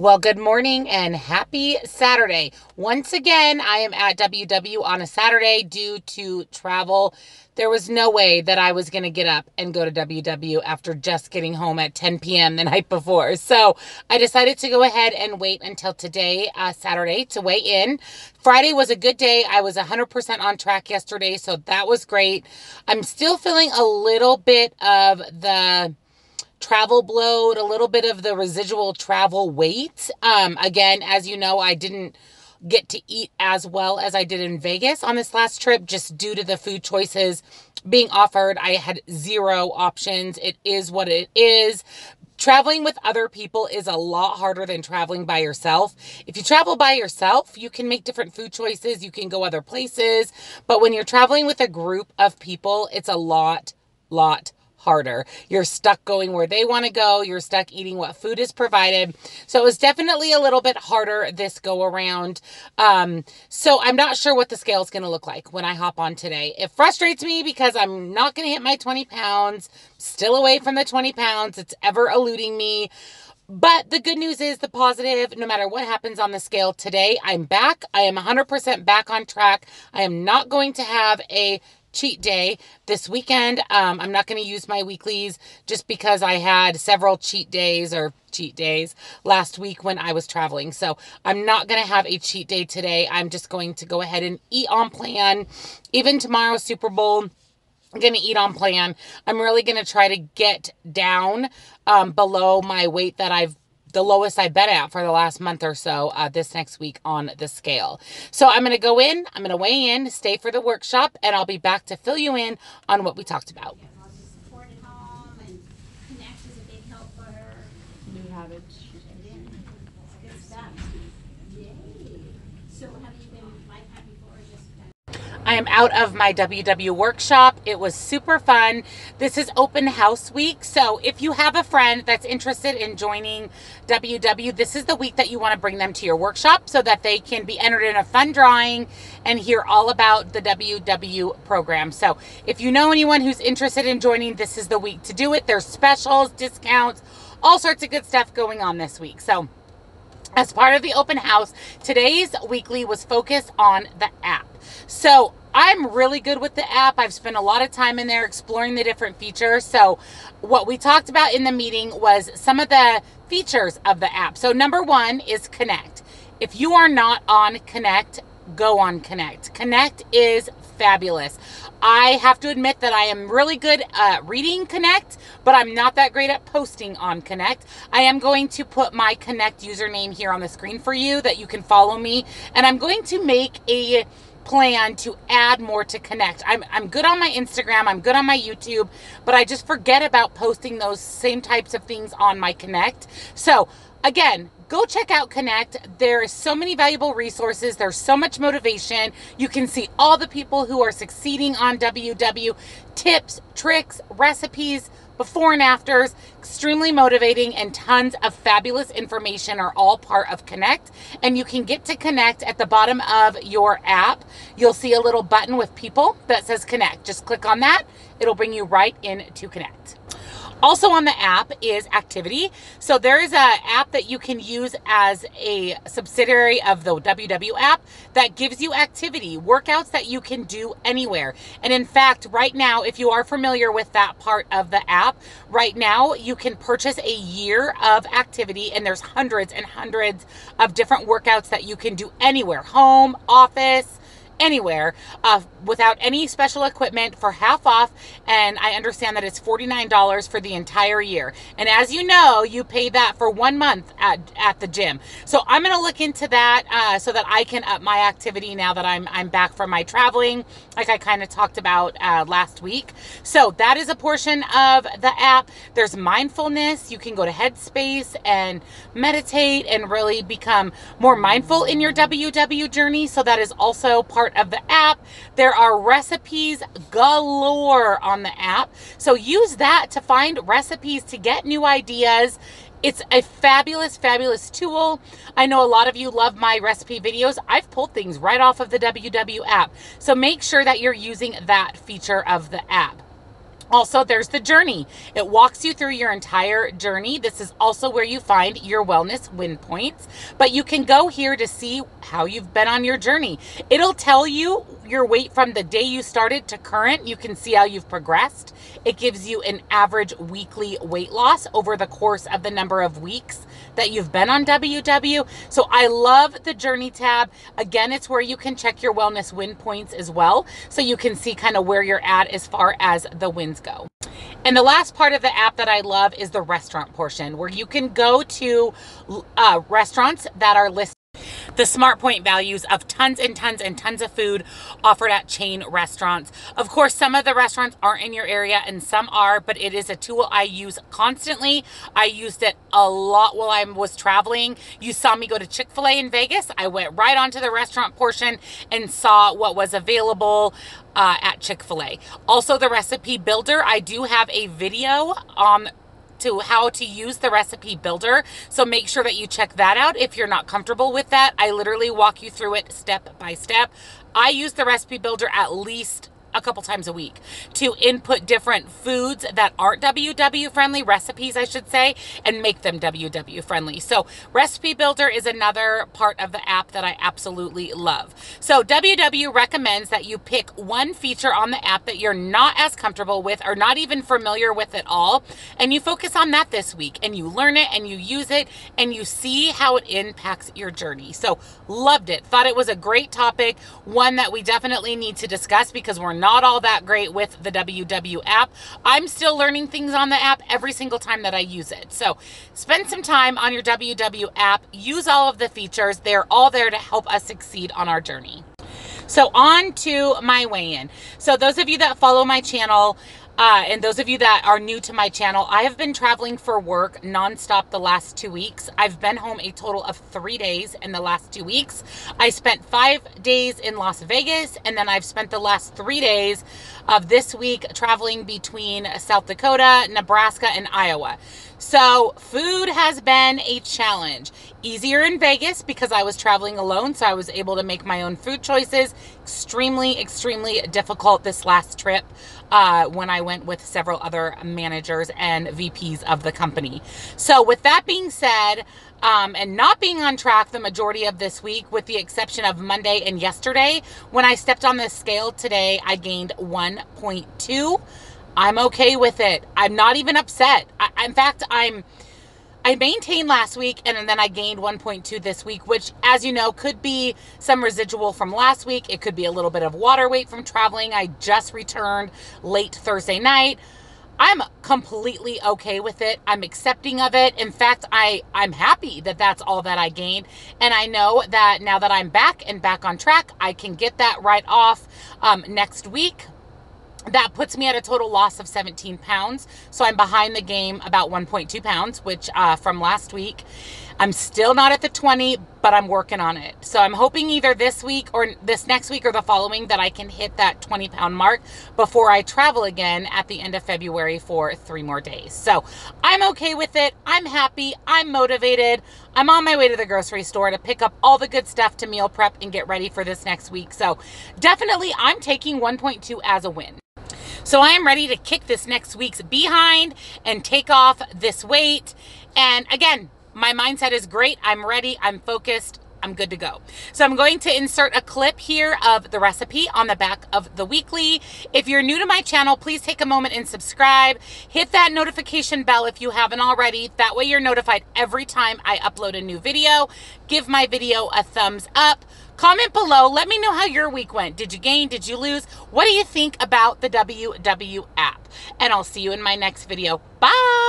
Well, good morning and happy Saturday. Once again, I am at WW on a Saturday due to travel. There was no way that I was going to get up and go to WW after just getting home at 10 p.m. the night before. So I decided to go ahead and wait until today, Saturday, to weigh in. Friday was a good day. I was 100% on track yesterday, so that was great. I'm still feeling a little bit of the travel bloat, a little bit of the residual travel weight. Again, as you know, I didn't get to eat as well as I did in Vegas on this last trip, just due to the food choices being offered. I had zero options. It is what it is. Traveling with other people is a lot harder than traveling by yourself. If you travel by yourself, you can make different food choices. You can go other places. But when you're traveling with a group of people, it's a lot harder. You're stuck going where they want to go. You're stuck eating what food is provided. So it was definitely a little bit harder this go around. So I'm not sure what the scale is going to look like when I hop on today. It frustrates me because I'm not going to hit my 20 pounds, still away from the 20 pounds. It's ever eluding me. But the good news is the positive, no matter what happens on the scale today, I'm back. I am 100% back on track. I am not going to have a cheat day this weekend. I'm not going to use my weeklies just because I had several cheat days last week when I was traveling. So I'm not going to have a cheat day today. I'm just going to go ahead and eat on plan. Even tomorrow, Super Bowl, I'm going to eat on plan. I'm really going to try to get down below my weight that the lowest I've been at for the last month or so this next week on the scale. So I'm going to go in, I'm going to weigh in, stay for the workshop, and I'll be back to fill you in on what we talked about. Support at home and Connect is a big help for her. New habits. Good stuff. Yay. So have you been like that before or just I am out of my WW workshop. It was super fun. This is open house week. So if you have a friend that's interested in joining WW, this is the week that you want to bring them to your workshop so that they can be entered in a fun drawing and hear all about the WW program. So if you know anyone who's interested in joining, this is the week to do it. There's specials, discounts, all sorts of good stuff going on this week. So as part of the open house, today's weekly was focused on the app. So I'm really good with the app. I've spent a lot of time in there exploring the different features. So what we talked about in the meeting was some of the features of the app. So number one is Connect. If you are not on Connect, go on Connect. Connect is fabulous. I have to admit that I am really good at reading Connect, but I'm not that great at posting on Connect. I am going to put my Connect username here on the screen for you that you can follow me, and I'm going to make a plan to add more to Connect. I'm good on my Instagram, I'm good on my YouTube, but I just forget about posting those same types of things on my Connect. So again, go check out Connect. There are so many valuable resources. There's so much motivation. You can see all the people who are succeeding on WW, tips, tricks, recipes, before and afters, extremely motivating, and tons of fabulous information are all part of Connect. And you can get to Connect at the bottom of your app. You'll see a little button with people that says Connect. Just click on that. It'll bring you right into Connect. Also on the app is Activity. So there is an app that you can use as a subsidiary of the WW app that gives you activity, workouts that you can do anywhere. And in fact, right now, if you are familiar with that part of the app, right now you can purchase a year of activity, and there's hundreds and hundreds of different workouts that you can do anywhere, home, office, anywhere, without any special equipment for half off. And I understand that it's $49 for the entire year. And as you know, you pay that for 1 month at the gym. So I'm going to look into that so that I can up my activity now that I'm back from my traveling, like I kind of talked about last week. So that is a portion of the app. There's mindfulness. You can go to Headspace and meditate and really become more mindful in your WW journey. So that is also part of the app. There are recipes galore on the app. So use that to find recipes, to get new ideas. It's a fabulous, fabulous tool. I know a lot of you love my recipe videos. I've pulled things right off of the WW app. So make sure that you're using that feature of the app. Also, there's the journey. It walks you through your entire journey. This is also where you find your wellness win points, but you can go here to see how you've been on your journey. It'll tell you your weight from the day you started to current. You can see how you've progressed. It gives you an average weekly weight loss over the course of the number of weeks that you've been on WW. So I love the journey tab. Again, it's where you can check your wellness win points as well. So you can see kind of where you're at as far as the wins go. And the last part of the app that I love is the restaurant portion, where you can go to restaurants that are listed. The smart point values of tons and tons and tons of food offered at chain restaurants. Of course, some of the restaurants aren't in your area and some are, but it is a tool I use constantly. I used it a lot while I was traveling. You saw me go to Chick-fil-A in Vegas. I went right onto the restaurant portion and saw what was available at Chick-fil-A. Also, the recipe builder, I do have a video to how to use the recipe builder. So make sure that you check that out if you're not comfortable with that. I literally walk you through it step by step. I use the recipe builder at least a couple times a week to input different foods that aren't WW friendly, recipes I should say, and make them WW friendly. So recipe builder is another part of the app that I absolutely love. So WW recommends that you pick one feature on the app that you're not as comfortable with or not even familiar with at all, and you focus on that this week and you learn it and you use it and you see how it impacts your journey. So loved it. Thought it was a great topic, one that we definitely need to discuss because we're not all that great with the WW app. I'm still learning things on the app every single time that I use it. So spend some time on your WW app, use all of the features. They're all there to help us succeed on our journey. So on to my weigh-in. So those of you that follow my channel, and those of you that are new to my channel, I have been traveling for work nonstop the last 2 weeks. I've been home a total of 3 days in the last 2 weeks. I spent 5 days in Las Vegas, and then I've spent the last 3 days of this week traveling between South Dakota, Nebraska, and Iowa. So food has been a challenge. Easier in Vegas because I was traveling alone, so I was able to make my own food choices. Extremely, extremely difficult this last trip when I went with several other managers and VPs of the company. So with that being said, and not being on track the majority of this week, with the exception of Monday and yesterday, when I stepped on the scale today, I gained 1.2. I'm okay with it. I'm not even upset. In fact, I maintained last week and then I gained 1.2 this week, which, as you know, could be some residual from last week. It could be a little bit of water weight from traveling. I just returned late Thursday night. I'm completely okay with it. I'm accepting of it. In fact, I'm happy that that's all that I gained. And I know that now that I'm back and back on track, I can get that right off next week. That puts me at a total loss of 17 pounds. So I'm behind the game about 1.2 pounds, which from last week. I'm still not at the 20, but I'm working on it. So I'm hoping either this week or this next week or the following that I can hit that 20-pound mark before I travel again at the end of February for 3 more days. So I'm okay with it. I'm happy. I'm motivated. I'm on my way to the grocery store to pick up all the good stuff to meal prep and get ready for this next week. So definitely I'm taking 1.2 as a win. So I am ready to kick this next week's behind and take off this weight. And again, my mindset is great. I'm ready. I'm focused. I'm good to go. So I'm going to insert a clip here of the recipe on the back of the weekly. If you're new to my channel, please take a moment and subscribe. Hit that notification bell if you haven't already. That way you're notified every time I upload a new video. Give my video a thumbs up. Comment below. Let me know how your week went. Did you gain? Did you lose? What do you think about the WW app? And I'll see you in my next video. Bye.